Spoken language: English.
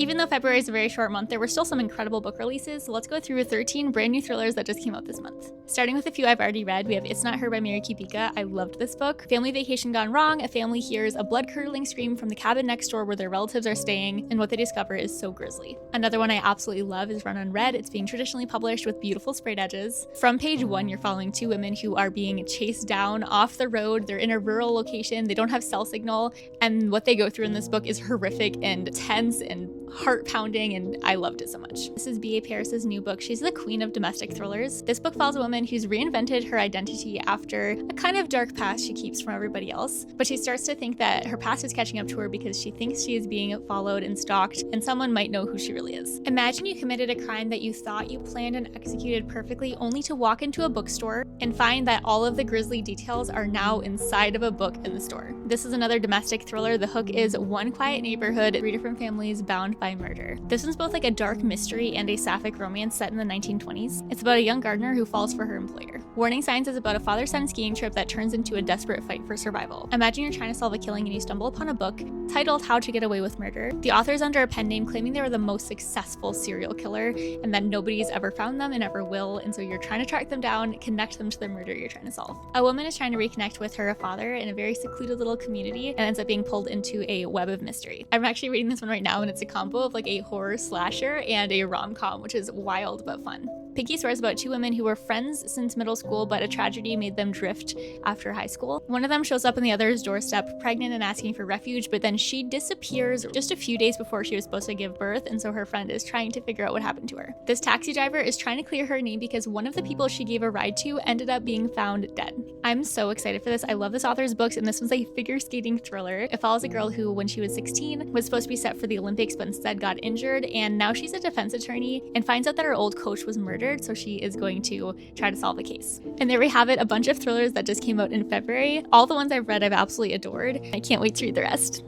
Even though February is a very short month, there were still some incredible book releases, so let's go through 13 brand new thrillers that just came out this month. Starting with a few I've already read, we have It's Not Her by Mary Kubica. I loved this book. Family vacation gone wrong, a family hears a blood-curdling scream from the cabin next door where their relatives are staying, and what they discover is so grisly. Another one I absolutely love is Run Unread. It's being traditionally published with beautiful sprayed edges. From page 1, you're following two women who are being chased down off the road. They're in a rural location, they don't have cell signal, and what they go through in this book is horrific and tense and heart-pounding, and I loved it so much. This is B.A. Paris's new book. She's the queen of domestic thrillers. This book follows a woman who's reinvented her identity after a kind of dark past she keeps from everybody else, but she starts to think that her past is catching up to her because she thinks she is being followed and stalked, and someone might know who she really is. Imagine you committed a crime that you thought you planned and executed perfectly, only to walk into a bookstore and find that all of the grisly details are now inside of a book in the store. This is another domestic thriller. The hook is one quiet neighborhood, 3 different families bound by murder. This one's both like a dark mystery and a sapphic romance set in the 1920s. It's about a young gardener who falls for her employer. Warning Signs is about a father-son skiing trip that turns into a desperate fight for survival. Imagine you're trying to solve a killing and you stumble upon a book titled How to Get Away with Murder. The author is under a pen name claiming they were the most successful serial killer and that nobody's ever found them and ever will, and so you're trying to track them down, connect them to the murder you're trying to solve. A woman is trying to reconnect with her father in a very secluded little community and ends up being pulled into a web of mystery. I'm actually reading this one right now and it's a combo of like a horror slasher and a rom-com, which is wild but fun. Pinky Swear is about two women who were friends since middle school, but a tragedy made them drift after high school. One of them shows up on the other's doorstep, pregnant and asking for refuge, but then she disappears just a few days before she was supposed to give birth, and so her friend is trying to figure out what happened to her. This taxi driver is trying to clear her name because one of the people she gave a ride to ended up being found dead. I'm so excited for this. I love this author's books, and this one's a figure skating thriller. It follows a girl who, when she was 16, was supposed to be set for the Olympics, but instead got injured, and now she's a defense attorney and finds out that her old coach was murdered, so she is going to try to solve the case. And there we have it, a bunch of thrillers that just came out in February. All the ones I've read I've absolutely adored. I can't wait to read the rest.